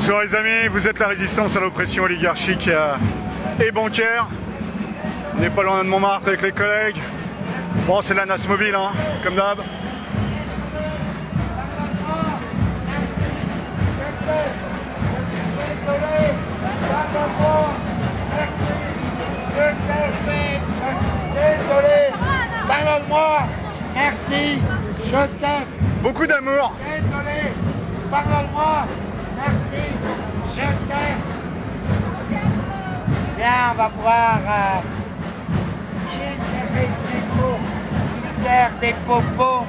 Bonsoir les amis, vous êtes la résistance à l'oppression oligarchique et bancaire. On n'est pas loin de Montmartre avec les collègues. Bon, c'est la NAS mobile, hein, comme d'hab. Désolé, pardonne-moi, merci, je t'aime. Beaucoup d'amour. Désolé, pardonne-moi, merci, je t'aime. Viens, on va voir des popos.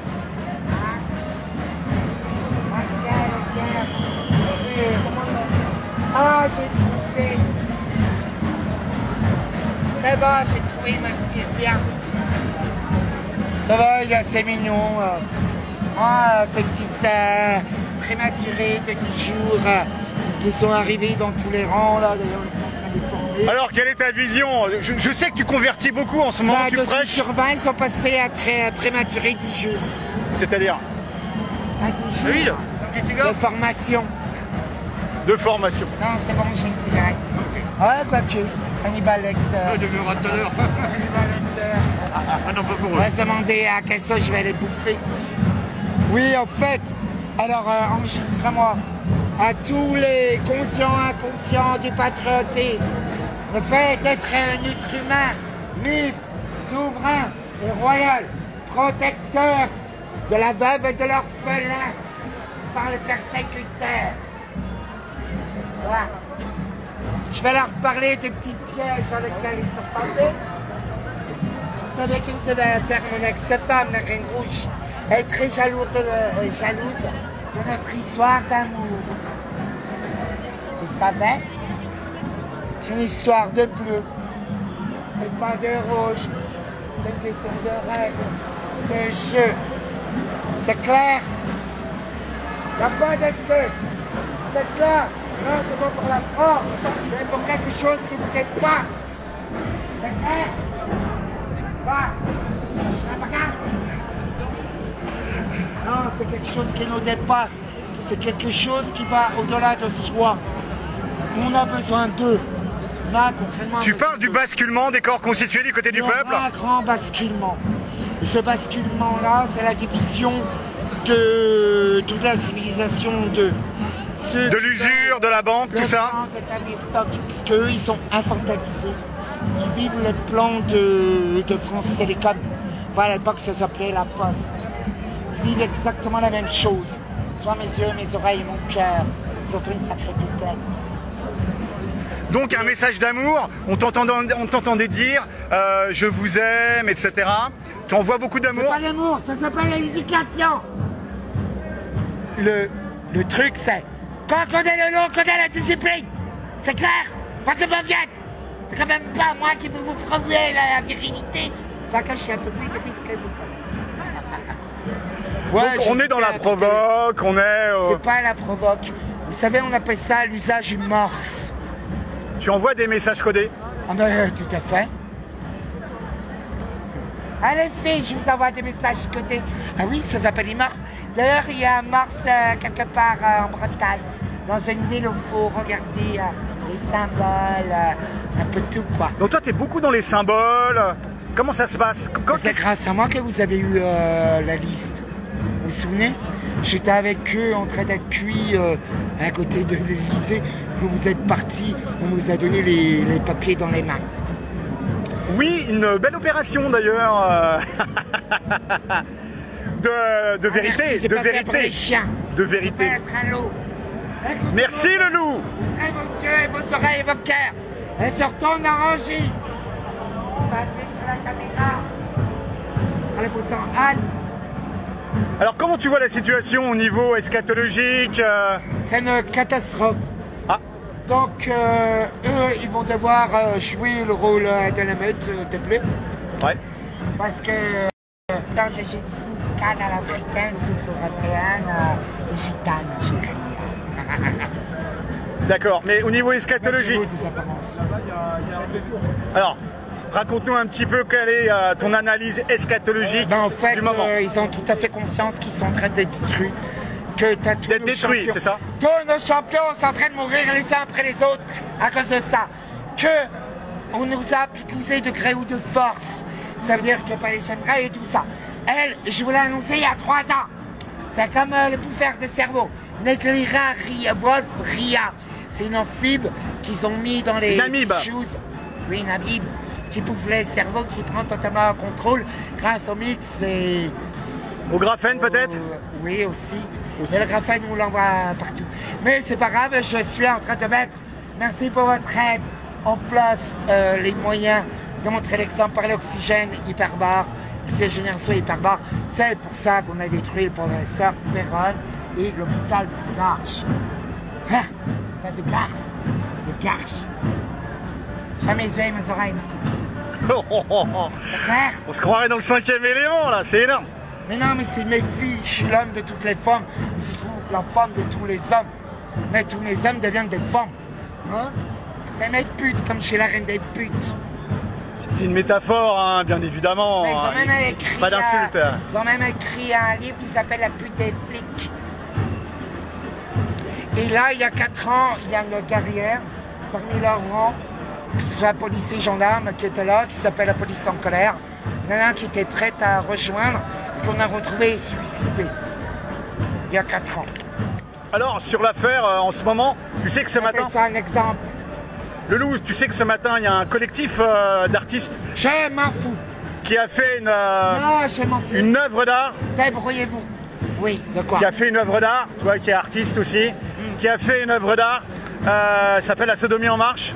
Ah, j'ai trouvé. C'est bon, j'ai trouvé, il m'inspire bien. Ça va, il est assez mignon. Ah, ces petites prématurées de 10 jours qui sont arrivées dans tous les rangs, là, d'ailleurs, ils sont en train de former. Alors, quelle est ta vision? Je sais que tu convertis beaucoup en ce moment, tu de prêches. 6 sur 20, ils sont passés à très prématurés 10 jours. C'est-à-dire? À 10 jours de formation. De formation. Non, c'est bon, j'ai une cigarette. Ouais, quoique. Hannibal Lecter. De me tout à l'heure. Hannibal Lecter. Ah non, pas pour On eux. va se demander à quelle sauce je vais les bouffer. Oui, en fait, alors enregistre-moi. À tous les conscients, inconscients du patriotisme, le fait d'être un être humain, libre, souverain et royal, protecteur de la veuve et de l'orphelin par le persécuteur. Voilà. Je vais leur parler des petits pièges dans lesquels ils sont passés. Vous savez qu'une seule affaire, mon ex-femme, la Reine Rouge, est très jalouse de notre histoire d'amour. Tu savais? C'est une histoire de bleu, et pas de rouge. C'est une question de règles, de jeu. C'est clair? Il n'y a pas de jeu. C'est clair? Non, c'est pas pour la France, c'est pour quelque chose qui ne fait pas. C'est clair? Quoi? Je regarde. Non, c'est quelque chose qui nous dépasse. C'est quelque chose qui va au-delà de soi. On a besoin d'eux. Tu parles du basculement des corps constitués du côté du peuple? Un grand basculement. Et ce basculement-là, c'est la division de toute la civilisation de l'usure, de la banque, tout ça. Parce qu'eux, ils sont infantilisés. Ils vivent le plan de France Télécom. Enfin, à l'époque, ça s'appelait La Poste. Ils vivent exactement la même chose. Soit mes yeux, mes oreilles et mon cœur. Surtout une sacrée pipette. Donc un message d'amour, on t'entendait dire je vous aime, etc. Tu envoies beaucoup d'amour? C'est pas l'amour, ça s'appelle l'éducation. Le truc, c'est quand on connaît le nom, on connaît la discipline. C'est clair? Pas que me vienne. C'est quand même pas moi qui veux vous prouver la virilité. Pas que je suis un peu plus viril que vous. Ouais, donc on est dans la provoque, on est... C'est pas la provoque. Vous savez, on appelle ça l'usage morse. Tu envoies des messages codés? Ah ben, tout à fait. Allez, filles, je vous envoie des messages codés. Ah oui, ça s'appelle les morses. D'ailleurs, il y a un morse quelque part en Bretagne, dans une ville où il faut regarder les symboles, un peu tout, quoi. Donc toi, tu es beaucoup dans les symboles. Comment ça se passe? C'est grâce à moi que vous avez eu la liste. Vous vous souvenez? J'étais avec eux en train d'être cuit à côté de l'Élysée. Vous êtes partis, on nous a donné les papiers dans les mains. Oui, une belle opération d'ailleurs. de vérité, merci, de pas vérité. pour les chiens. De vérité. Être un loup. Merci le loup. Ouvrez vos yeux, vos oreilles et vos cœurs. Et surtout, on enregistre. On va appeler sur la caméra. Sur le bouton Anne. Alors comment tu vois la situation au niveau eschatologique? C'est une catastrophe. Ah. Donc eux, ils vont devoir jouer le rôle de la meute de bleu. Ouais. Parce que dans le Gengis Khan à l'africaine, c'est européenne, gitane, chérie. D'accord, mais au niveau eschatologique. Alors, raconte-nous un petit peu quelle est ton analyse eschatologique Ben, en fait, du moment. ils ont tout à fait conscience qu'ils sont en train d'être détruits. que t'as tous D'être nos détruit, champions. c'est ça? Tous nos champions sont en train de mourir les uns après les autres à cause de ça. Que on nous a picousé de gré ou de force. Ça veut dire qu'il n'y a pas les chemtrails et tout ça. Elle, je vous l'ai annoncé il y a 3 ans. C'est comme le bouffeur de cerveau. Negriera Wolf Ria. C'est une amphibie qu'ils ont mis dans les choses. Oui, une amibe qui bouffe les cerveaux, qui prend totalement le contrôle grâce au mix et... Au graphène peut-être? Oui, aussi. Mais le graphène, on l'envoie partout. Mais c'est pas grave, je suis en train de mettre, merci pour votre aide, en place les moyens de montrer l'exemple par l'oxygène hyperbare, l'oxygène hyperbare. C'est pour ça qu'on a détruit le professeur Perron et l'hôpital de Garches. Hein? Pas de Garces, de Garches. Jamais yeux et mes oreilles, mon coco. C'est clair? On se croirait dans le 5e élément là, c'est énorme. Mais non, mais c'est mes filles, je suis l'homme de toutes les femmes, je suis la femme de tous les hommes. Mais tous les hommes deviennent des femmes. Hein? C'est mes putes, comme chez la reine des putes. C'est une métaphore, hein, bien évidemment. Mais ils ont même écrit, pas d'insulte. Ils ont même écrit un livre qui s'appelle La pute des flics. Et là, il y a 4 ans, il y a une guerrière parmi leurs rangs, que ce soit policier, gendarme, qui était là, qui s'appelle la police en colère. Il y en a un qui était prête à rejoindre et qu'on a retrouvé suicidé il y a 4 ans. Alors, sur l'affaire, en ce moment, tu sais que ce matin... C'est un exemple. Le Loup, tu sais que ce matin, il y a un collectif d'artistes... Je m'en fous. Qui a fait une... Non, je m'en fous. Une œuvre d'art. Débrouillez-vous. Oui, de quoi? Qui a fait une œuvre d'art, toi qui es artiste aussi, qui a fait une œuvre d'art, s'appelle La Sodomie en marche.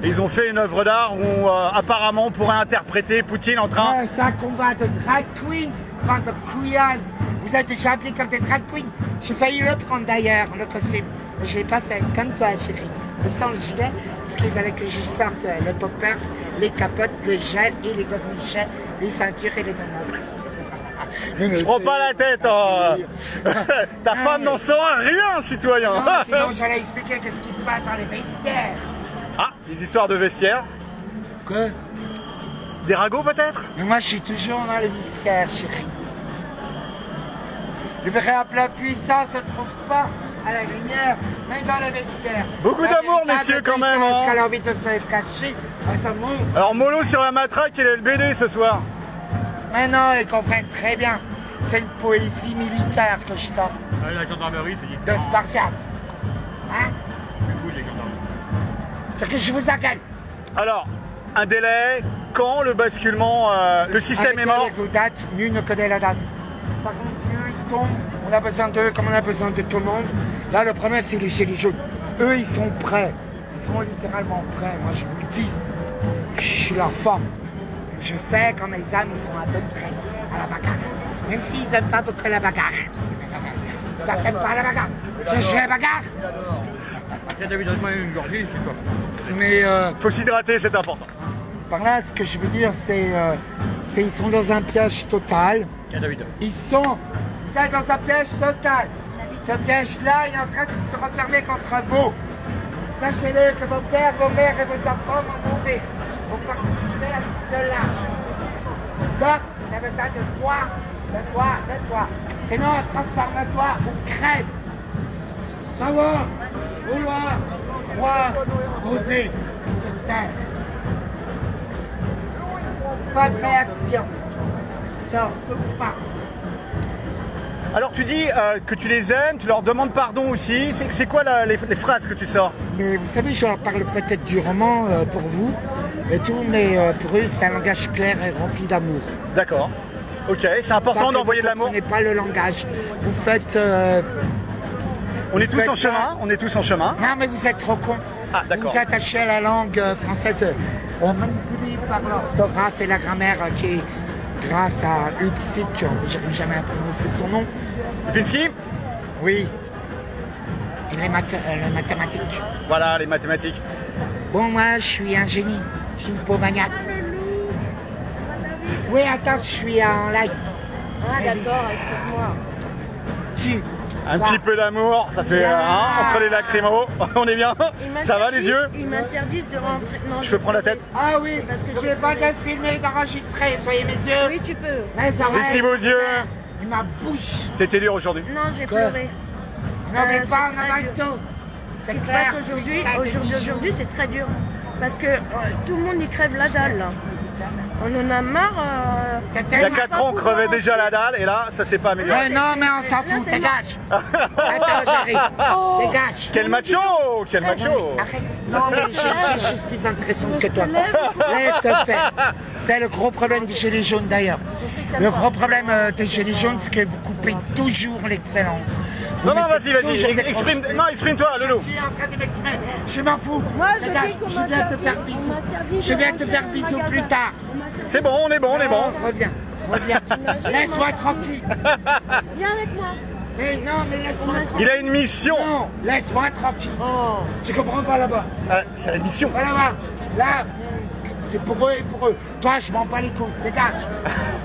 Et ils ont fait une œuvre d'art où apparemment on pourrait interpréter Poutine en train... C'est un combat de drag queen, pas de couillade. Vous êtes déjà appelés comme des drag queens. J'ai failli le prendre d'ailleurs, le costume. Mais je ne l'ai pas fait, comme toi chérie. Mais sans le gilet, parce qu'il fallait que je sorte les poppers, les capotes, le gel et les godemichets, les ceintures et les menottes. Je prends pas la tête, hein. Ta femme n'en saura rien, citoyen. Non, sinon j'allais expliquer qu'est-ce qui se passe dans les vestiaires. Ah, des histoires de vestiaires. Quoi? Des ragots peut-être? Mais moi je suis toujours dans les vestiaires, chérie. Le vrai plat puissant se trouve pas à la lumière, mais dans les vestiaires. Beaucoup d'amour, messieurs, quand même. Hein. Qu'elle a envie de se cacher, ça monte. Alors, mollo sur la matraque, il est le BD ce soir. Mais non, ils comprennent très bien. C'est une poésie militaire que je sors. Ah, la gendarmerie, c'est différent. De Spartiate. Hein? Oui, les gendarmes. C'est que je vous engueule. Alors, un délai, quand le basculement, le système est mort? Avec vos dates, nul ne connaît la date. Par contre, si eux, ils tombent, on a besoin d'eux comme on a besoin de tout le monde. Là, le problème, c'est les gilets jaunes. Eux, ils sont prêts. Ils sont littéralement prêts. Moi, je vous le dis. Je suis leur femme. Je sais quand mes âmes, ils sont à peu près à la bagarre. Même s'ils n'aiment pas beaucoup la bagarre. Toi, t'aimes pas la bagarre? Je joue la bagarre? Tiens, David, donne-moi une gorgée, c'est quoi? Mais faut s'hydrater, c'est important. par là, ce que je veux dire, c'est ils sont dans un piège total. Tiens, David. Ils sont dans un piège total. Ce piège-là, il est en train de se refermer contre vous. Sachez-le que vos pères, vos mères et vos enfants vont mourir. Vous participez à cela. Donc, vous avez besoin de toi. Sinon, transforme-toi ou crève. Savoir, vouloir, croire, oser, se taire. Pas de réaction. Surtout pas. Alors tu dis que tu les aimes, tu leur demandes pardon aussi. C'est quoi les phrases que tu sors? Mais vous savez, je leur parle peut-être durement pour vous et tout, mais pour eux, c'est un langage clair et rempli d'amour. D'accord. Ok, c'est important d'envoyer de l'amour. Vous ne comprenez pas le langage. Vous faites... on est tous en chemin, on est tous en chemin. Non, mais vous êtes trop con. Ah, d'accord. Vous êtes attaché à la langue française, manipulée par l'orthographe et la grammaire qui est grâce à Upsik, je n'arrive jamais à prononcer son nom. Lipinski? Oui. Et les mathématiques. Voilà, les mathématiques. Bon, moi, je suis un génie. Je suis une peau maniaque. Oui, attends, je suis en live. Ah, d'accord, excuse-moi. Un petit peu d'amour, ça fait entre les lacrymos, on est bien. Ça va les yeux? Ils m'interdisent de rentrer. Non, Je peux prendre la tête? Ah oui, parce que je vais pas te filmer, d'enregistrer, soyez mes yeux. Oui, tu peux. Mes oreilles. Ici vos yeux. Et ma bouche. C'était dur aujourd'hui. Non, j'ai Quoi? pleuré. Non, mais c'est pas en très dur. amalto. C'est Ce qui se clair. passe aujourd'hui, ça, des bijoux. aujourd'hui c'est très dur. Parce que tout le monde y crève la dalle là. On en a marre. Il y a 4 ans, on crevait déjà la dalle et là, ça s'est pas amélioré. Ouais, non, mais on s'en Là, fout, c'est dégage. Attends, j'arrive. Dégage. Quel macho! Quel macho! Arrête. Non, mais je suis plus intéressante que toi. Laisse faire. C'est le gros problème des Gilets jaunes d'ailleurs. Le gros problème des Gilets jaunes, c'est que vous coupez toujours l'excellence. Vous Non, non, mettez vas-y, toujours des exprime, crochets. non, exprime-toi, Loulou. Je suis en train de m'exprimer. Je m'en fous. Moi, je Dégage. dis qu'on Je viens te m'interdit- faire on bisous. m'interdit Je de viens te rentrer faire dans le bisous magasin. plus tard. C'est bon, on est bon, on est bon. Non, reviens. Reviens. Laisse-moi tranquille. Viens avec moi. Mais non, mais laisse-moi tranquille. Il a une mission. Non, laisse-moi tranquille. Oh. Tu comprends pas là-bas? C'est la mission. Voilà, voilà. Là, c'est pour eux et pour eux. Toi, je m'en bats les couilles. Dégage.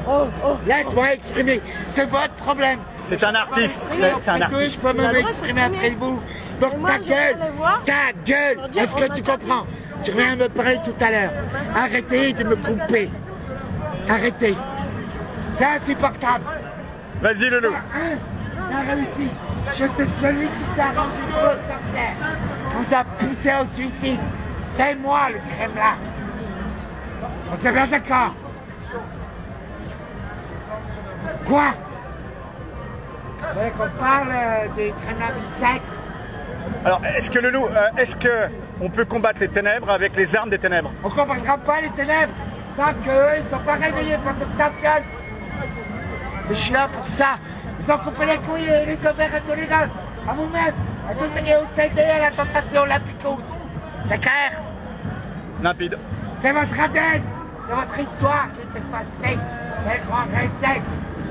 Oh, oh. Laisse-moi exprimer. C'est votre problème. C'est un artiste. C'est un Après que artiste. je peux Il a me le droit de m'exprimer s'exprimer. après vous. Donc Et moi, ta je vais gueule. aller voir. Ta gueule. Pour dire, Est-ce on que tu m'interdit. comprends? Tu viens me parler tout à l'heure. Arrêtez de me couper. Arrêtez. C'est insupportable. Vas-y, Loulou. On a réussi. Je suis celui qui s'est arrangé pour le sorcière. Vous a poussé au suicide. C'est moi le Kremlin. On s'est bien d'accord. Quoi? Vous voulez qu'on parle du Kremlin bicêtre? Alors, est-ce que Loulou, est-ce que on peut combattre les ténèbres avec les armes des ténèbres? On ne comprendra pas les ténèbres tant qu'eux, ils ne sont pas réveillés pour toute ta fiole. Mais je suis là pour ça. Ils ont coupé les couilles et les ovaires à tous les gosses. À vous-même, à tous ceux qui ont cédé à la tentation, la picouse. C'est clair? Limpide. C'est votre ADN. C'est votre histoire qui est effacée. C'est le grand reset.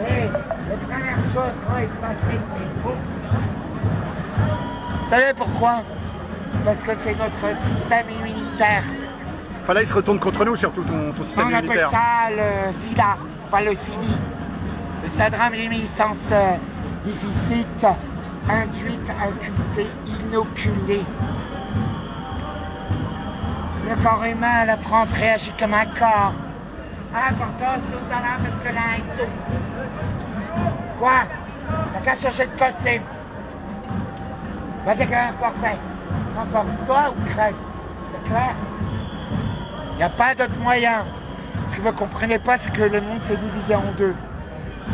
Et la première chose qu'on a effacée, c'est vous. Vous savez pourquoi? Parce que c'est notre système immunitaire. Enfin là, il se retourne contre nous, surtout ton système On appelle immunitaire. ça le SIDA, pas le CIDI. Le syndrome d'immunisance déficit, induite, incultée, inoculée. Le corps humain, la France réagit comme un corps. Ah, porteur, sous là parce que là, il tousse. Quoi? T'as qu'à changer de costume. Va déclarer un forfait. Transforme-toi ou crève. C'est clair? Il n'y a pas d'autre moyen. Ce que vous ne comprenez pas, c'est que le monde s'est divisé en deux.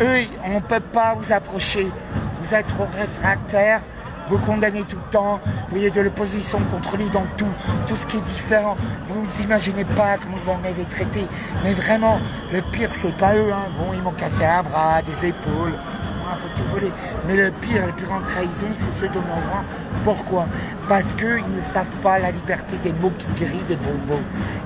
Eux, on ne peut pas vous approcher. Vous êtes trop réfractaires, vous condamnez tout le temps, vous voyez de l'opposition contre lui dans tout ce qui est différent. Vous ne vous imaginez pas comment vous m'avez traité. Mais vraiment, le pire, c'est pas eux. Hein. Bon, ils m'ont cassé un bras, des épaules, un peu tout volé. Mais le pire, la plus grande trahison, c'est ceux de mon rang. Pourquoi? Parce qu'ils ne savent pas la liberté des mots qui grillent des bons mots.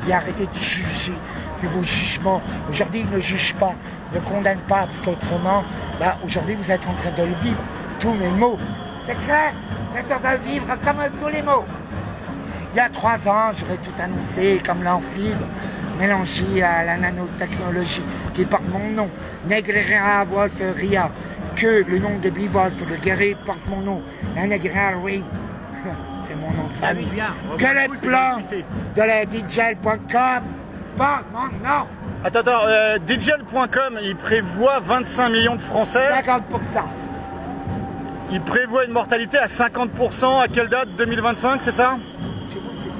Et arrêtez de juger. C'est vos jugements. Aujourd'hui, ils ne jugent pas, ne condamnent pas, parce qu'autrement, là, aujourd'hui, vous êtes en train de le vivre. Tous mes mots. C'est clair? Vous êtes en train de vivre comme tous les mots. Il y a 3 ans, j'aurais tout annoncé comme l'amphib, mélangé à la nanotechnologie, qui porte mon nom. Negreira Wolf Ria. Que le nom de Bivolf, le guerrier, porte mon nom. La Negreira, oui. C'est mon nom de famille. Que le plan de la DJL.com porte mon nom. Attends, DJL.com, il prévoit 25 millions de Français. 50%. Il prévoit une mortalité à 50%. À quelle date? 2025, c'est ça? Chez vous, c'est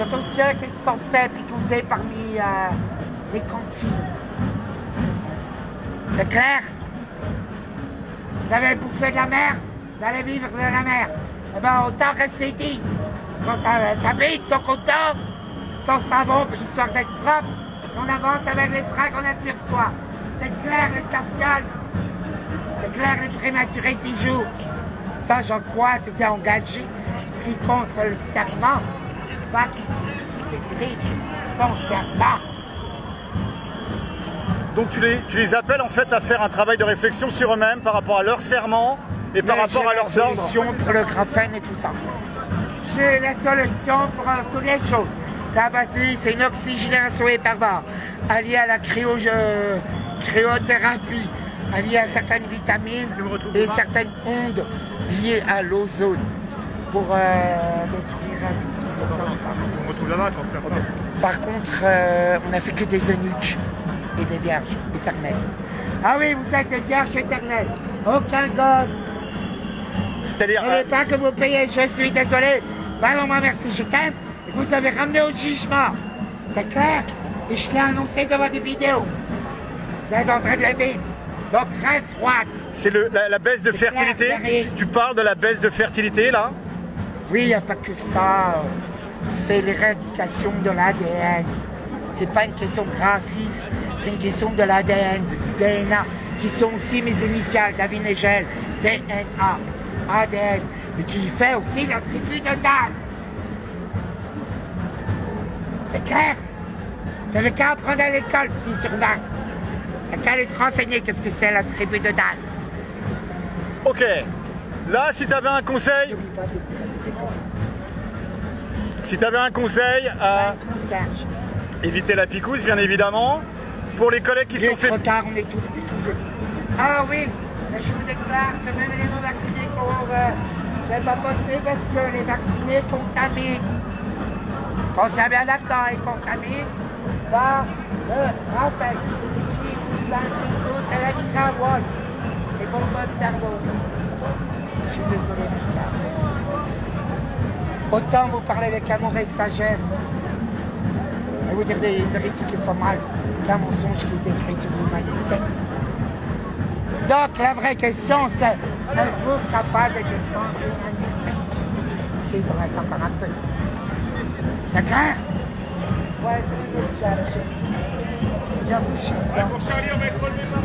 60%. Surtout ceux qui se sont fait picouser parmi les cantines. C'est clair? Vous avez bouffé de la mer, vous allez vivre de la mer. Eh bien, autant rester dit. Quand ça brille, ils sont contents, sans savon, histoire d'être propre. On avance avec les freins qu'on a sur soi. C'est clair, les tafioles. C'est clair, les prématurés 10 jours. Ça, j'en crois, tu t'es engagé. Ce qui compte, c'est le serment. Pas qui t'écrit ton serment. Donc tu les appelles en fait à faire un travail de réflexion sur eux-mêmes par rapport à leur serment et par rapport à leurs ordres. J'ai la solution pour le graphène et tout ça. J'ai la solution pour toutes les choses. Ça c'est une oxygénation hyperbare, alliée à la cryothérapie, alliée à certaines vitamines et certaines ondes liées à l'ozone pour détruire On retrouve là-bas quand on fait pas. Par contre, on n'a fait que des eunuques et des vierges éternelles. Ah oui, vous êtes des vierges éternelles. Aucun gosse C'est-à-dire... Vous ne voulez pas que vous payez, je suis désolé. Pardon-moi, merci, je t'aime. Et vous avez ramené au jugement. C'est clair. Et je l'ai annoncé devant des vidéos. Vous êtes en train de le vivre. Donc reste droite. C'est la baisse de fertilité. Clair, tu parles de la baisse de fertilité là? Oui, il n'y a pas que ça. C'est l'éradication de l'ADN. C'est pas une question de racisme, c'est une question de l'ADN, du DNA, qui sont aussi mes initiales, David Négel, DNA, ADN, mais qui fait aussi la tribu de Dan. C'est clair? Vous n'avez qu'à apprendre à l'école, 6 sur 20. T'as qu'à aller te renseigner qu'est-ce que c'est la tribu de Dan. Ok. Là, si tu avais un conseil... Si tu avais un conseil à éviter la picouse, bien évidemment, pour les collègues qui sont faits... Retard, on est tous picousés. Ah oui, je vous déclare que même les non-vaccinés ne vais pas bosser parce que les vaccinés contaminent. Quand c'est bien d'accord, ils contaminent, par le rappel. C'est la gravole. C'est pour votre cerveau. Je suis désolé. Autant vous parlez avec amour et sagesse et vous dire des vérités qui font mal qu'un mensonge qui détruit toute l'humanité. Donc la vraie question c'est, êtes-vous capable de défendre l'humanité? Si, il reste encore un peu. C'est clair? Ouais, c'est le chercher. Bien bouché. Pour Charlie, on va être relevé par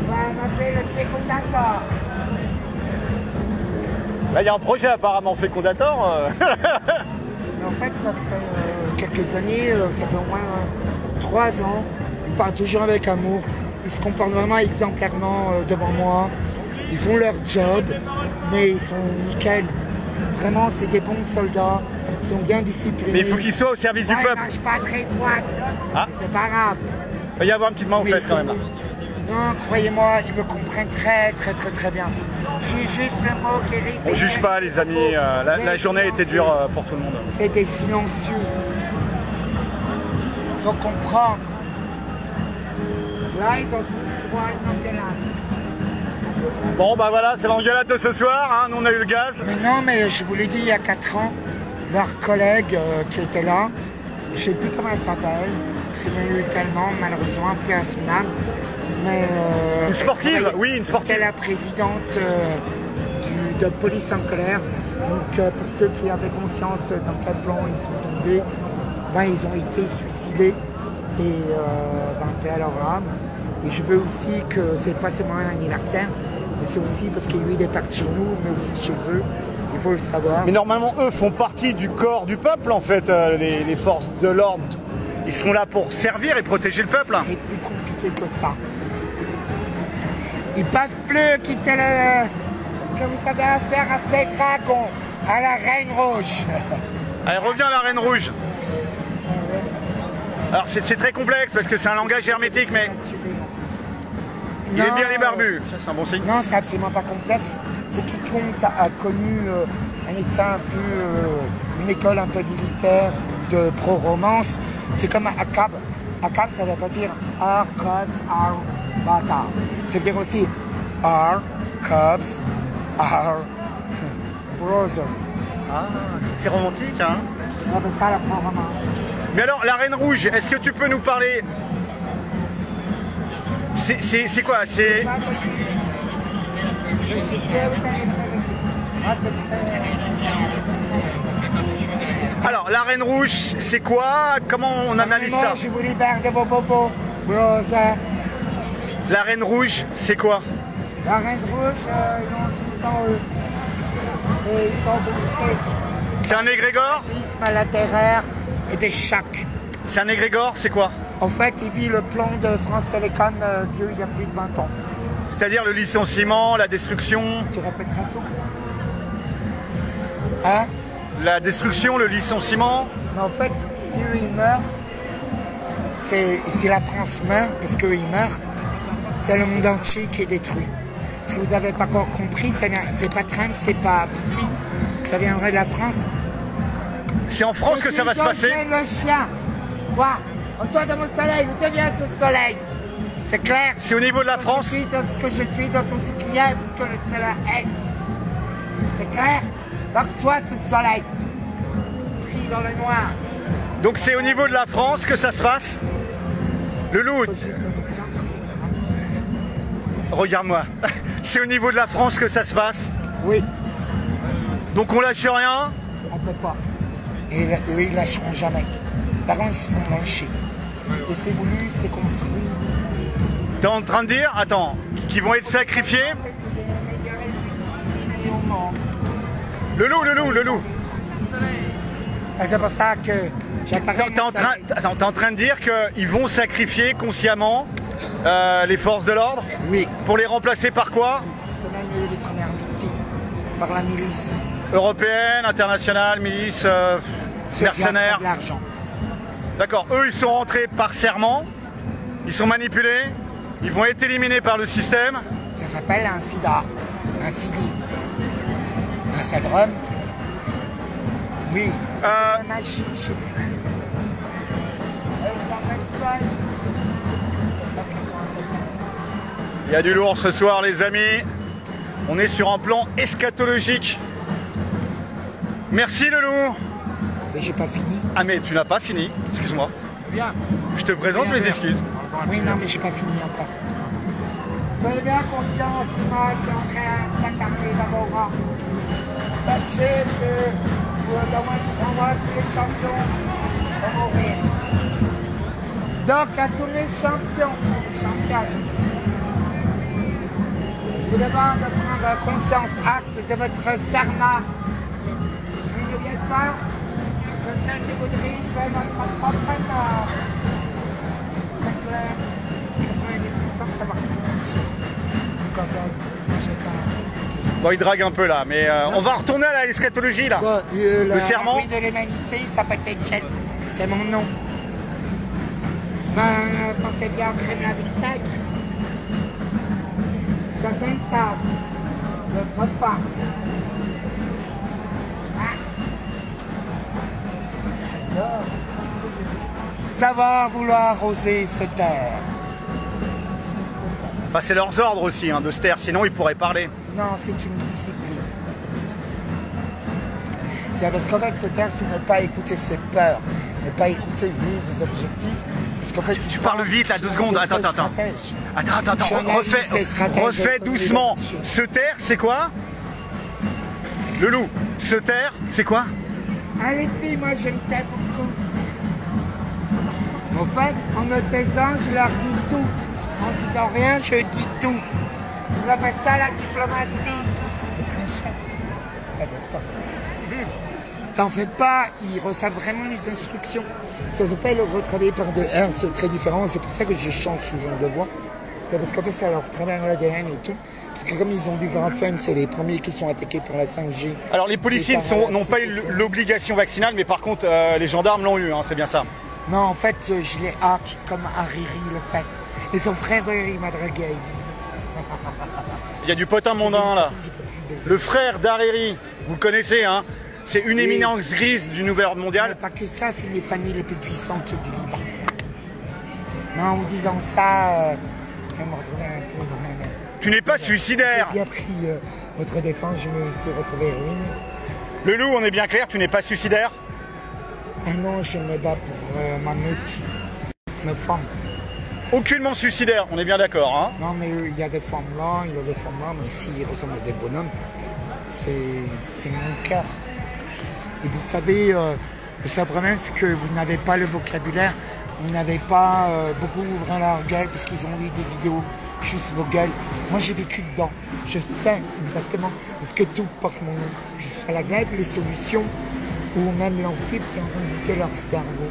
On va m'appeler le fécondateur. Là, il y a un projet apparemment fécondateur. Mais en fait, ça fait quelques années, ça fait au moins 3 ans. Ils parlent toujours avec amour. Ils se comportent vraiment exemplairement devant moi. Ils font leur job, mais ils sont nickel. Vraiment, c'est des bons soldats. Ils sont bien disciplinés. Mais il faut qu'ils soient au service du peuple. Ils ne marchent pas très droite. Ah. C'est pas grave. Il va y avoir une petite main aux fesses quand même là. Non, croyez-moi, ils me comprennent très bien. J'ai juste le mot qui rit. On juge pas les amis, la journée a été dure pour tout le monde. C'est des silencieux. Il faut comprendre. Là, ils ont tous droit à une engueulade. Bon bah voilà, c'est l'engueulade de ce soir, hein. Nous on a eu le gaz. Mais non, mais je vous l'ai dit il y a 4 ans, leur collègue qui était là, je ne sais plus comment elle s'appelle, parce qu'il y en a eu tellement, malheureusement, peu à son âme. Mais, une sportive, oui, une sportive. C'était la présidente de Police en colère. Donc pour ceux qui avaient conscience dans quel plan ils sont tombés, ben, ils ont été suicidés et paix à leur âme. Et je veux aussi que c'est pas seulement un anniversaire, mais c'est aussi parce qu'il y a eu des parts chez nous, mais aussi chez eux. Il faut le savoir. Mais normalement, eux font partie du corps du peuple, en fait, les forces de l'ordre. Ils sont là pour servir et protéger le peuple. C'est plus compliqué que ça. Ils ne peuvent plus quitter le... Parce que vous avez affaire à ces dragons, à la Reine Rouge. Allez, reviens à la Reine Rouge. Alors c'est très complexe parce que c'est un langage hermétique, mais il est bien les barbus. Ça c'est un bon signe. Non, c'est absolument pas complexe. C'est quiconque a connu un état un peu, une école un peu militaire de pro-romance. C'est comme ACAB. ACAB, ça ne veut pas dire Our Cubs are Bata. Ça veut dire aussi Our Cubs are Brother. Ah, c'est romantique, hein. On appelle ça la pro-romance. Mais alors, la Reine Rouge, est-ce que tu peux nous parler? C'est quoi? C'est... Alors, la Reine Rouge, c'est quoi? Comment on analyse ça? Je vous libère de vos bobos, brother. La Reine Rouge, c'est quoi? La Reine Rouge, ils ont 200 et ils sont bourrés. C'est un égrégore? À l'intérieur et des chacs. C'est un égrégore, c'est quoi? En fait, il vit le plan de France Télécom vieux il y a plus de 20 ans. C'est-à-dire le licenciement, la destruction? Tu répéteras tout. Hein? La destruction, le licenciement? Mais en fait, si eux ils meurent, si la France meurt, parce qu'eux ils meurent, c'est le monde entier qui est détruit. Ce que vous n'avez pas encore compris, c'est pas Trump, c'est pas Poutine, ça viendrait de la France. C'est en France que ça va se passer? Le chien. Quoi? Toi de mon soleil, où te vient ce soleil? C'est clair. C'est au niveau de la France. Je suis dans ce que je suis, dans tout ce qu'il y a, parce que c'est la haine. C'est clair. Donc soit ce soleil, pris dans le noir. Donc c'est au niveau de la France que ça se passe. Le loup, regarde-moi. C'est au niveau de la France que ça se passe. Oui, Donc on lâche rien. on peut pas. Et eux, ils lâcheront jamais. Par contre, ils se font lyncher. Et c'est voulu, c'est construit. T'es en train de dire, attends, qu'ils vont être sacrifiés. Le loup. Et c'est pour ça que j'apparais. T'es en train de dire qu'ils vont sacrifier consciemment les forces de l'ordre Oui, pour les remplacer par quoi? c'est même eux les premières victimes. Par la milice. Européenne, internationale, milice, mercenaires. De l'argent. D'accord, eux ils sont rentrés par serment, ils sont manipulés, ils vont être éliminés par le système. Ça s'appelle un sida, un sidi, un syndrome. Oui, c'est la magie chez vous. Il y a du lourd ce soir les amis, on est sur un plan eschatologique. Merci le loup. Mais j'ai pas fini. Ah mais tu n'as pas fini, excuse-moi. Bien. Je te présente mes excuses. Oui, non, mais j'ai pas fini encore. Soyez bien conscients, Simon, qui est en train de s'accaparer d'abord. Sachez que dans moins de 3 mois, tous les champions vont mourir. Donc, à tous les champions, je vous demande de prendre conscience, acte de votre serment. N'oubliez pas que celle qui vous dirige fait votre propre mort. C'est clair. 90% ça va. Bon il drague un peu là, mais on va retourner à l'eschatologie là. Quoi, le serment de l'humanité, il s'appelle Jet. C'est mon nom. Pensez bien au crème la bicêtre. Certains savent. D'autres pas. Savoir vouloir oser se taire. Enfin c'est leurs ordres aussi hein, de se taire, sinon ils pourraient parler. Non, c'est une discipline. C'est parce qu'en fait, se taire, c'est ne pas écouter ses peurs, ne pas écouter, oui, des objectifs. Parce qu'en fait, tu parles vite là, 2 secondes. Attends, refais doucement. Se taire, c'est quoi? Le loup, se taire, c'est quoi? Ah les filles, moi je me tais beaucoup. En fait, en me taisant, je leur dis tout. En disant rien, je dis tout. On appelle ça la diplomatie. C'est très cher. Ça dépend. T'en fais pas, ils reçoivent vraiment les instructions. Ça s'appelle retravailler par des heures, c'est très différent. C'est pour ça que je change ce genre de voix. C'est parce qu'en fait, ça leur travaille l'ADN et tout. Parce que comme ils ont du graphène, c'est les premiers qui sont attaqués par la 5G. Alors les policiers n'ont pas eu l'obligation vaccinale, mais par contre, les gendarmes l'ont eu, hein, c'est bien ça. Non, en fait, je les hack comme Hariri le fait. Et son frère, il m'a dragué. Il y a du potin mondain là. Le frère d'Hariri, vous le connaissez, hein? C'est une éminence grise du nouvel ordre mondial. Pas que ça, c'est une des familles les plus puissantes du Liban. Non, en vous disant ça, je vais me retrouver un peu dans la mer. Tu n'es pas suicidaire. J'ai bien pris votre défense, je me suis retrouvé ruiné. Le loup, on est bien clair, tu n'es pas suicidaire? Ah non, je me bats pour ma meute. C'est une femme. Aucunement suicidaire, on est bien d'accord, hein? Non, mais il y a des femmes là, il y a des femmes là, même s'ils ressemblent à des bonhommes. C'est mon cœur. Et vous savez, le seul problème, c'est que vous n'avez pas le vocabulaire, vous n'avez pas beaucoup ouvert leur gueule parce qu'ils ont vu des vidéos, juste vos gueules. Moi, j'ai vécu dedans. Je sais exactement parce que tout porte mon nom. Je fais la grève, les solutions, ou même l'amphib qui est en train de bouffer leur cerveau.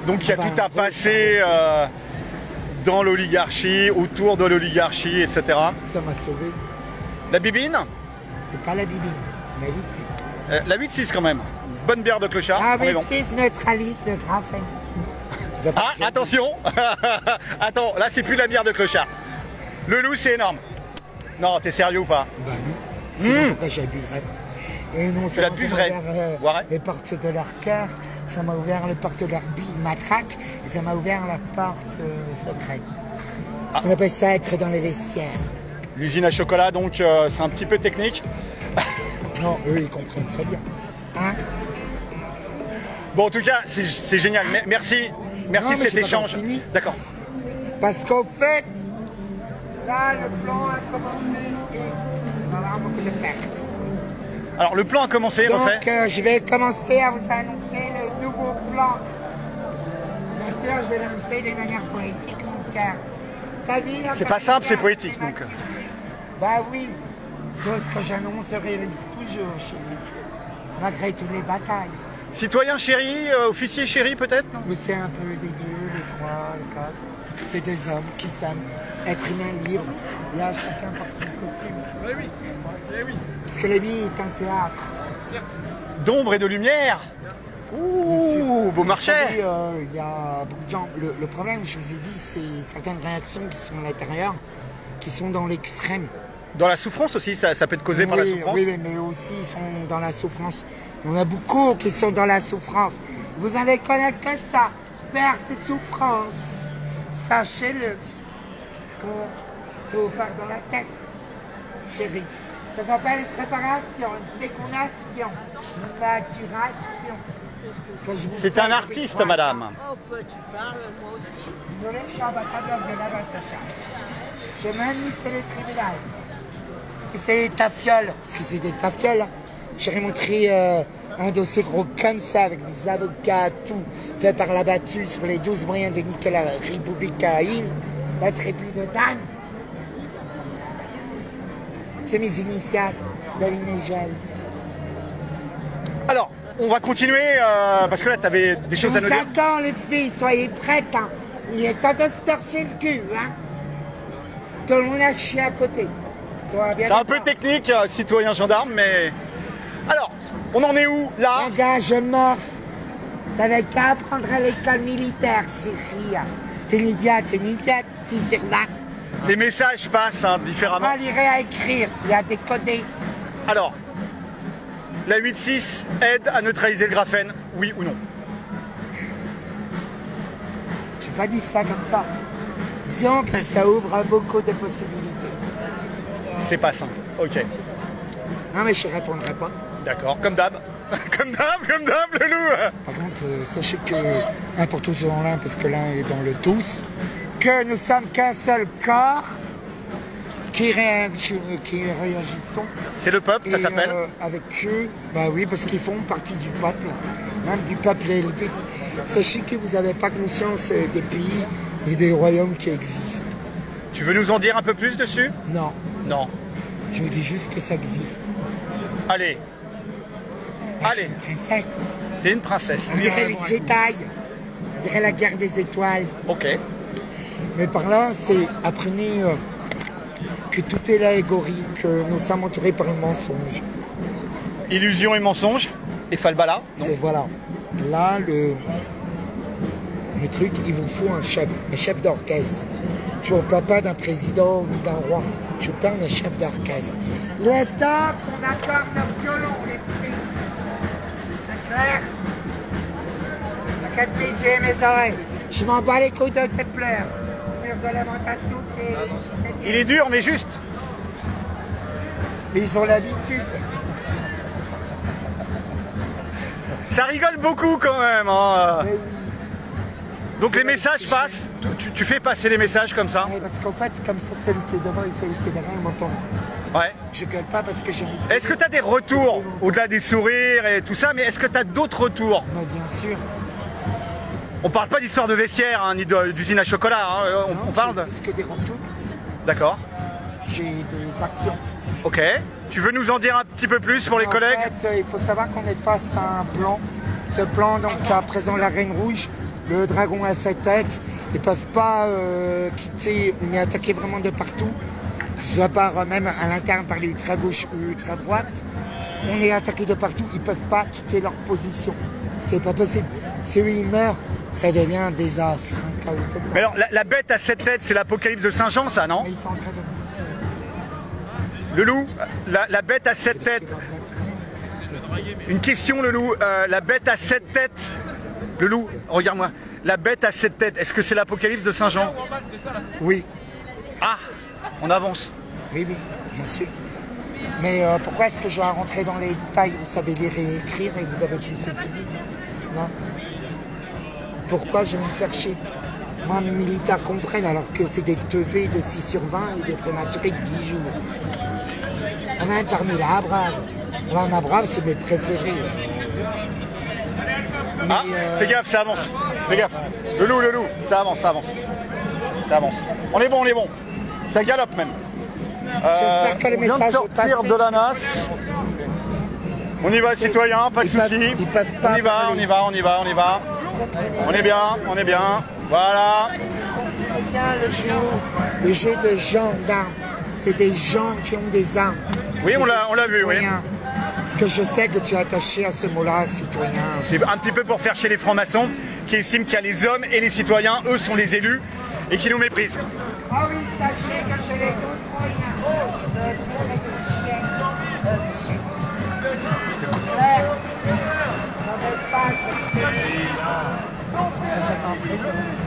Donc il y a tout à passer dans l'oligarchie, autour de l'oligarchie, etc. Ça m'a sauvé. La bibine? C'est pas la bibine, la 8-6. La 8-6 quand même. Bonne bière de clochard. Ah, 8-6 neutralise le graphène. Ah, attention. Attends, là c'est plus la bière de clochard. Le loup c'est énorme. Non, t'es sérieux ou pas? Bah oui. C'est pourquoi j'ai bu vrai. Et non, c'est la bu vrai. Les portes de leur cœur, ça m'a ouvert le porte d'Arby, matraque, et ça m'a ouvert la porte secrète. Ah. On appelle ça être dans les vestiaires. L'usine à chocolat, donc c'est un petit peu technique. Non, eux, ils comprennent très bien. Hein? Bon, en tout cas, c'est génial. Merci Non, de mais cet j'ai pas échange. fini. D'accord. Parce qu'au fait, là, le plan a commencé et on va avoir beaucoup de pertes. Alors, le plan a commencé, Donc, refait. je vais commencer à vous annoncer le nouveau plan. Bien sûr, je vais l'annoncer de manière poétique, mon cœur. C'est pas simple, c'est poétique, donc. Bah oui, tout ce que j'annonce se réalise toujours, chérie. Malgré toutes les batailles. Citoyen chéri, officier chéri, peut-être, non? Mais c'est un peu les deux, les trois, les quatre. C'est des hommes qui s'aiment. Être humain libre. Et là, chacun porte son costume. Eh oui, eh oui, Parce que la vie est un théâtre. certes. D'ombre et de lumière. Ouh, beau marché. Il y a beaucoup de gens. Le problème, je vous ai dit, c'est certaines réactions qui sont à l'intérieur, qui sont dans l'extrême. Dans la souffrance aussi, ça peut être causé par la souffrance. Oui, mais aussi, ils sont dans la souffrance. Il y en a beaucoup qui sont dans la souffrance. Vous allez connaître que ça. Perte et souffrance. Sachez-le. Faut part dans la tête, chérie. Ça s'appelle une préparation, une fécondation, une maturation. C'est un artiste, madame. Oh, bah, tu parles, moi aussi. Désolé, je suis ambassadeur de la Baltacha. Je manipule les tribunaux. C'est des tafioles, parce que c'est des tafioles. J'aurais montré un dossier gros comme ça, avec des avocats, tout, fait par l'abattu sur les 12 moyens de niquer la Républicaïne, la tribu de Dan. C'est mes initiales, David Méjal. Alors, on va continuer, parce que là, tu avais des choses à nous dire. Attends, les filles, soyez prêtes. Hein. Il est temps de se torcher le cul. Hein. Tout le monde a chié à côté. C'est un peu technique, citoyen gendarme, mais... Alors, on en est où, là? Regarde, je morse. T'avais qu'à apprendre à l'école militaire, chérie. T'es une idiote, 6 sur 20. Les messages passent différemment. Pas lire à écrire, il y a décodé. Alors, la 8.6 aide à neutraliser le graphène, oui ou non? J'ai pas dit ça comme ça. Disons que ça ouvre beaucoup de possibilités. C'est pas simple, ok. Non mais je répondrai pas. D'accord, comme d'hab. Comme d'hab, le loup. Par contre, sachez que un pour tous dans l'un, parce que l'un est dans le tous, que nous sommes qu'un seul corps qui réagissons. C'est le peuple, ça s'appelle. Avec eux, bah oui, parce qu'ils font partie du peuple, même du peuple élevé. Sachez que vous n'avez pas conscience des pays et des royaumes qui existent. Tu veux nous en dire un peu plus dessus? Non, Non. je vous dis juste que ça existe. Allez, Bah, je suis allez, une princesse. t'es une princesse. On dirait les Jedi. On dirait la guerre des étoiles. Ok. Mais par là, c'est apprenez que tout est l'allégorie, que nous sommes entourés par le mensonge. Illusion et mensonge, et Falbala. C'est voilà. Là, le truc, il vous faut un chef d'orchestre. Je ne vous parle pas d'un président ni d'un roi. Je vous parle d'un chef d'orchestre. Le temps qu'on accorde le violon, les filles. C'est clair? Regarde mes yeux et mes oreilles. Je m'en bats les couilles de tes pleurs. Le mur de lamentation, c'est... Il est dur, mais juste. Mais ils ont l'habitude. Ça rigole beaucoup quand même. Hein. Mais oui. Donc C'est les vrai, messages c'est passent, tu fais passer les messages comme ça. Ouais, parce qu'en fait, comme ça, celui qui est devant et celui qui est derrière, ils m'entendent. Ouais. Je gueule pas parce que j'ai envie de... Est-ce que tu as des retours, au-delà des sourires et tout ça, mais est-ce que tu as d'autres retours? Mais bien sûr. On parle pas d'histoire de vestiaire, hein, ni d'usine à chocolat, hein. On parle de... Plus que des retours, D'accord. j'ai des actions. Ok. Tu veux nous en dire un petit peu plus pour les collègues? En fait, il faut savoir qu'on est face à un plan. Ce plan, donc, à présent, la Reine Rouge, le dragon à 7 têtes, ils ne peuvent pas quitter. On est attaqué vraiment de partout. Que ce soit par, même à l'interne par les ultra-gauche ou ultra-droite. On est attaqué de partout. Ils ne peuvent pas quitter leur position. C'est pas possible. Si eux, ils meurent, ça devient un désastre. Un chaos total. Mais alors, la bête à 7 têtes, c'est l'apocalypse de Saint-Jean, ça, non? Mais ils sont en train de... Le loup, la bête à 7 têtes. Une question, le loup. La bête à 7 têtes, Le loup, regarde-moi. La bête a 7 têtes. Est-ce que c'est l'Apocalypse de Saint Jean? Oui. Ah, on avance. Oui, oui, bien sûr. Mais pourquoi est-ce que je vais rentrer dans les détails? Vous savez lire et écrire et vous avez tous étudié. Non? Pourquoi je vais me faire chier? Moi, mes militaires comprennent alors que c'est des teubés de 6 sur 20 et des prématurés de 10 jours. Il y en a un parmi la brave. Alors, la brave, c'est mes préférés. Mais, Ah, fais gaffe, ça avance. Fais gaffe. Le loup, ça avance, ça avance. Ça avance. On est bon, on est bon. Ça galope même. J'espère que le on vient de message est sortir passé. de la nasse. On y va, citoyens, pas de soucis. Ils peuvent pas On y va, parler. on y va, on y va, on y va. On est bien, on est bien. Voilà. Le jeu de gendarmes, c'est des gens qui ont des armes. Oui, C'est on l'a des vu, oui. citoyens. Parce que je sais que tu es attaché à ce mot-là, citoyen. C'est un petit peu pour faire chier les francs-maçons qui estiment qu'il y a les hommes et les citoyens, eux sont les élus et qui nous méprisent. Ah oui, sachez que je les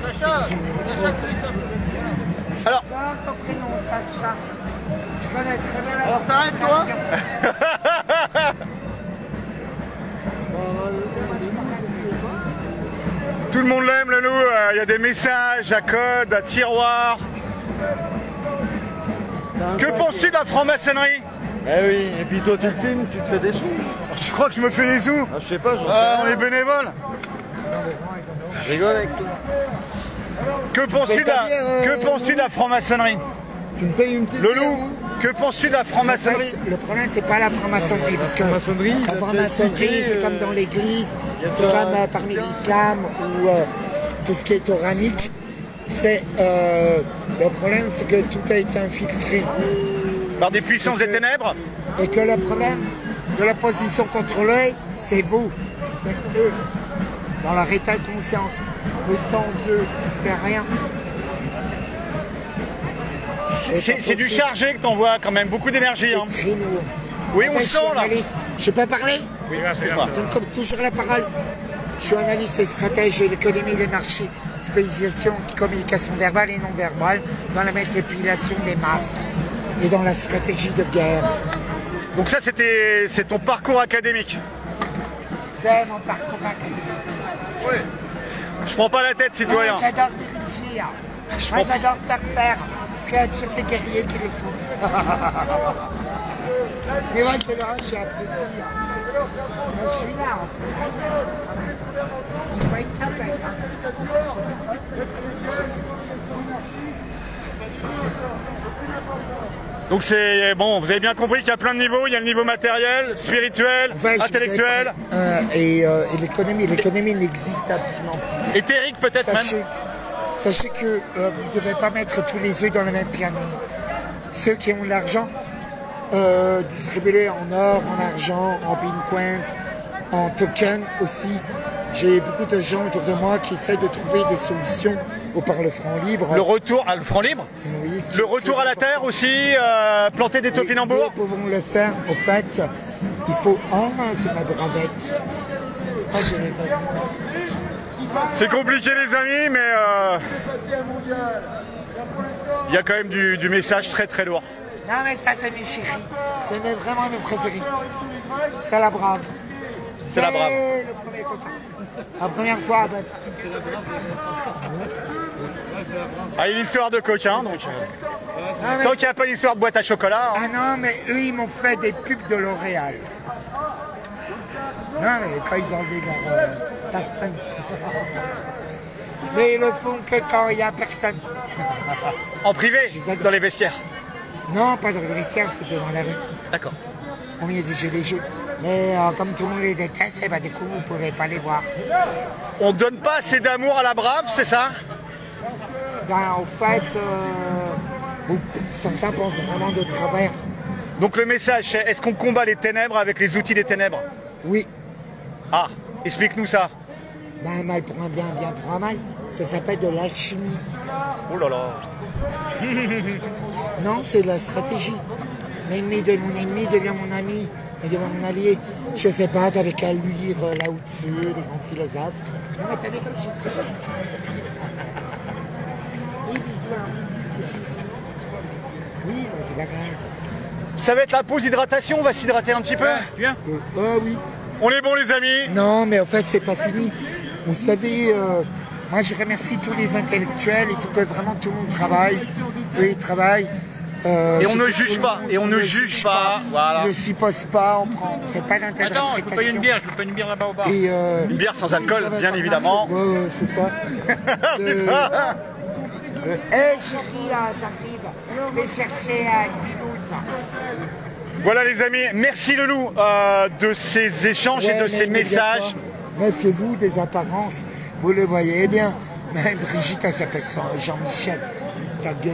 Sacha, Alors, ton prénom, Sacha. Je connais très bien la alors t'arrêtes toi? tout le monde l'aime, le loup. Il y a des messages à code, à tiroir. Que penses-tu de la franc-maçonnerie? Eh oui, et puis toi tu le filmes, tu te fais des sous. Tu crois que je me fais des sous? Ah, je sais pas, j'en sais On rien. est bénévoles. Je rigole avec toi. Que penses-tu de la franc-maçonnerie? Tu me payes une petite Le loup, que penses-tu de la En franc-maçonnerie? fait, le problème, c'est pas la franc-maçonnerie, parce que franc-maçonnerie, la franc-maçonnerie, c'est comme dans l'église, y a c'est ça. comme parmi l'islam ou tout ce qui est coranique. C'est le problème, c'est que tout a été infiltré Par des puissances des ténèbres? et que le problème de la position contrôlée, c'est vous, c'est eux, dans leur état de conscience. Mais sans eux, on ne fait rien. C'est du chargé que t'envoies quand même, beaucoup d'énergie. Hein. C'est très lourd. Oui, En on fait, le je sent suis là. analyste. Je peux parler? Oui, excuse-moi. Je donne comme toujours la parole. Je suis analyste et stratège de l'économie des marchés, spécialisation communication verbale et non verbale dans la manipulation des masses et dans la stratégie de guerre. Donc ça, c'est ton parcours académique. C'est mon parcours académique. Oui. Je prends pas la tête, citoyen. Moi, j'adore diriger. Moi, j'adore faire. Parce qu'il y a toujours des guerriers qui le font. Et moi, je suis applaudi. Moi, je suis là, en fait. Je vais être capable. Donc c'est bon, vous avez bien compris qu'il y a plein de niveaux. Il y a le niveau matériel, spirituel, Enfin, je vous ai intellectuel, parlé, et l'économie n'existe absolument pas. éthérique peut-être même. Sachez que vous ne devez pas mettre tous les œufs dans le même panier. Ceux qui ont de l'argent, distribuez-le en or, en argent, en bitcoin, en token aussi. J'ai beaucoup de gens autour de moi qui essaient de trouver des solutions par le franc libre. Le retour à le franc libre, Oui, le retour à la terre aussi, planter des topinambours. Nous pouvons le faire. Au fait, il faut... Oh, c'est ma bravette. Oh, je l'ai pas. C'est compliqué les amis, mais il y a quand même du message très très lourd. Non, mais ça, c'est mes chéris. C'est vraiment mes préférés. C'est la brave. C'est la brave. Le premier copain. La première fois, bah, c'est la brave. Ah, il y a une histoire de coquin, donc Ah, mais- tant qu'il n'y a pas d'histoire de boîte à chocolat. hein. Ah non, mais eux, ils m'ont fait des pubs de L'Oréal. Non, mais pas ils ont enlevé leur parfum. Mais ils le font que quand il n'y a personne. En privé, dans les vestiaires. Non, pas dans le vestiaire, c'est devant la rue. D'accord. On met des jeux légers. Mais comme tout le monde les déteste, eh ben, du coup, vous ne pourrez pas les voir. On donne pas assez d'amour à la brave, c'est ça? Ben, en fait, certains pensent vraiment de travers. Donc le message, c'est est-ce qu'on combat les ténèbres avec les outils des ténèbres? Oui, Ah, explique-nous ça. ben, un mal pour un bien, un bien pour un mal. Ça s'appelle de l'alchimie. Oh là là. Non, c'est de la stratégie. L'ennemi de mon ennemi devient mon ami. et devant mon allié. Je sais pas, t'avais qu'à lire là au-dessus, les grands philosophes. Non, mais t'avais comme je suis. Oui, bisous. Oui, mais c'est pas grave. Ça va être la pause hydratation, on va s'hydrater un petit peu. Bien. Oui. On est bon les amis. Non, mais en fait, c'est pas fini. Vous savez, moi je remercie tous les intellectuels. Il faut que vraiment tout le monde travaille. Eux, ils travaillent. Et on ne juge pas. Et on ne juge pas. Voilà. On ne suppose pas, on fait pas d'interprétation. Attends, je veux pas une bière, je veux pas une bière là-bas au bar. Et, Une bière sans alcool, bien évidemment. Ouais, c'est ça. Chérie, j'arrive. Je vais chercher une binouse. Voilà les amis, merci Loulou de ces échanges et de ces messages. Méfiez-vous des apparences, vous le voyez bien. Même Brigitte, elle s'appelle Jean-Michel.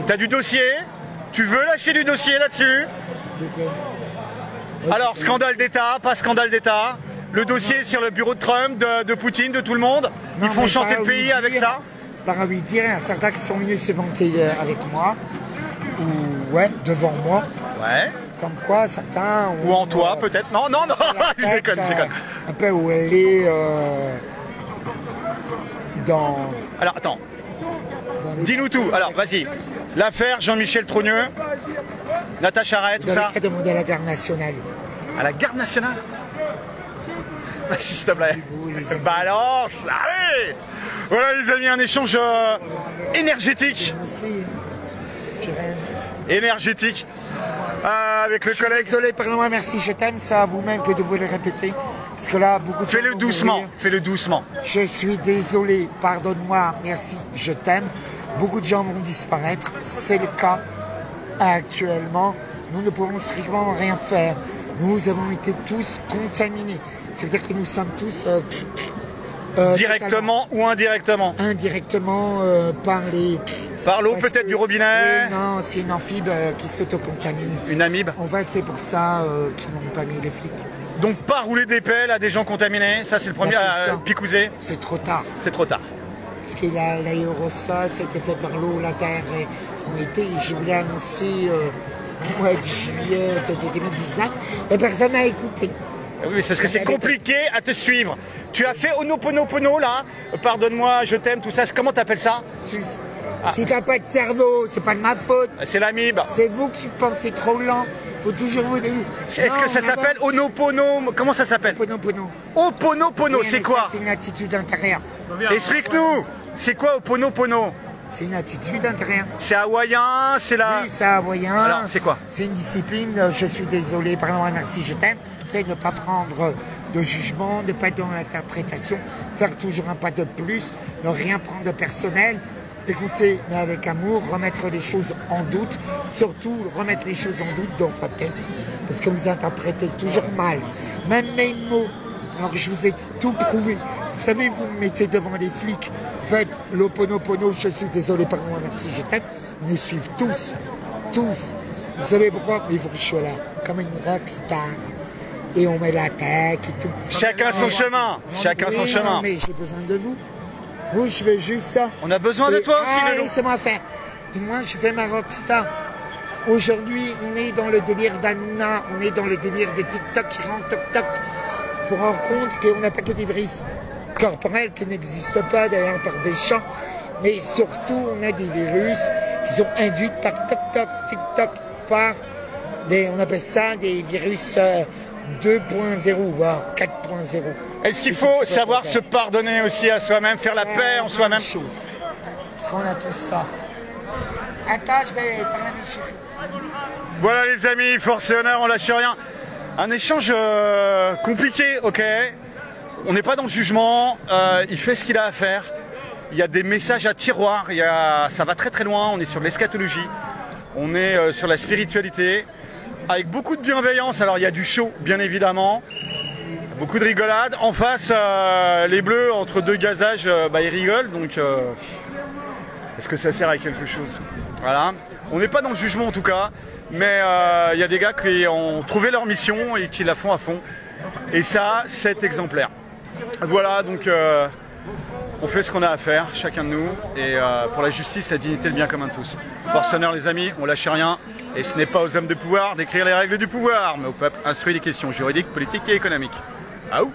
T'as du dossier? Tu veux lâcher du dossier là-dessus? De quoi? Alors, scandale d'État, pas scandale d'État. Le dossier sur le bureau de Trump, de Poutine, de tout le monde. Ils font chanter le pays avec ça. Par à lui dire, il y a certains qui sont venus se vanter avec moi, ou devant moi. Ouais. Comme quoi, certains... Ou en toi, peut-être. Non, je déconne. Un peu où elle est dans... Alors, attends. Dis-nous tout. Alors, vas-y. L'affaire Jean-Michel Trogneux, Natacha Arrête, tout Vous ça. avez qu'à demander à la garde nationale. À la garde nationale? Vas-y, s'il te plaît. Balance. Allez. Voilà, les amis, un échange énergétique. Merci. J'ai rien dit. Énergétique. Avec le collègue. Désolé, pardon-moi, merci, je t'aime, c'est à vous-même que de vous le répéter. Parce que là, beaucoup de gens Fais-le vont doucement, mourir. fais-le doucement. Je suis désolé, pardonne-moi, merci, je t'aime. Beaucoup de gens vont disparaître, c'est le cas actuellement. Nous ne pouvons strictement rien faire. Nous avons été tous contaminés. Ça veut dire que nous sommes tous... Directement ou indirectement? Indirectement par les... Par l'eau Parce peut-être que- du robinet? Oui, non, c'est une amphibie qui s'autocontamine. Une amibe? En fait, c'est pour ça qu'ils n'ont pas mis les flics. Donc pas rouler des pelles à des gens contaminés, ça c'est le premier Bah, tout à ça. picouser. C'est trop tard. C'est trop tard. Parce que l'aérosol, ça a été fait par l'eau, la terre. On était, je voulais annoncer au mois de juillet de 2019, mais personne n'a écouté. Oui, c'est parce que c'est compliqué à te suivre. Tu as fait Ho'oponopono là, pardonne-moi, je t'aime, tout ça, comment t'appelles ça? Si t'as pas de cerveau, c'est pas de ma faute. C'est l'amibe. C'est vous qui pensez trop lent. Faut toujours vous dire. Est-ce que ça s'appelle Ho'opono? Comment ça s'appelle? Ho'oponopono. Ho'oponopono, Oui, c'est mais quoi? ça, c'est une attitude intérieure. Explique-nous. C'est quoi Ho'oponopono? C'est une attitude intérieure. C'est hawaïen, c'est la... Oui, c'est hawaïen. Alors, c'est quoi? C'est une discipline, je suis désolé, pardon, merci, je t'aime. C'est ne pas prendre de jugement, ne pas être dans l'interprétation, faire toujours un pas de plus, ne rien prendre de personnel. Écoutez, mais avec amour, remettre les choses en doute, surtout remettre les choses en doute dans sa tête, parce que vous interprétez toujours mal, même mes mots, alors que je vous ai tout prouvé. Vous savez, vous me mettez devant les flics, faites l'Ho'oponopono, je suis désolé, pardon, merci, je t'aime, ils nous suivent tous. Vous savez pourquoi? Mais il faut que je sois là, comme une rockstar. Et on met la tête et tout. Chacun son chemin, chacun son chemin. Non, mais j'ai besoin de vous. Vous, je veux juste ça. On a besoin de toi aussi, Lolo. Laissez-moi faire. Et moi, je fais ma rockstar. Aujourd'hui, on est dans le délire d'Anouna, on est dans le délire de TikTok qui rend toc-toc. Il faut rendre compte qu'on n'a pas que des virus corporels qui n'existent pas d'ailleurs par Béchamp, mais surtout, on a des virus qui sont induits par TikTok, par des, on appelle ça des virus 2.0, voire 4.0. Est-ce qu'il faut savoir se pardonner aussi à soi-même, faire la paix en soi-même? Parce qu'on a tous ça. Attends, je vais parler à mes chéris. Voilà les amis, force et honneur, on lâche rien. Un échange compliqué, ok. On n'est pas dans le jugement, il fait ce qu'il a à faire. Il y a des messages à tiroir, ça va très très loin, on est sur l'eschatologie, on est sur la spiritualité, avec beaucoup de bienveillance. Alors il y a du show, bien évidemment, beaucoup de rigolade. En face, les bleus, entre deux gazages, ils rigolent, donc est-ce que ça sert à quelque chose? Voilà. On n'est pas dans le jugement en tout cas, mais il y a des gars qui ont trouvé leur mission et qui la font à fond. Et ça, c'est exemplaire. Voilà, donc On fait ce qu'on a à faire, chacun de nous, et pour la justice, la dignité, le bien commun de tous. Force honneur les amis, on lâche rien, et ce n'est pas aux hommes de pouvoir d'écrire les règles du pouvoir, mais au peuple instruit les questions juridiques, politiques et économiques. Aou!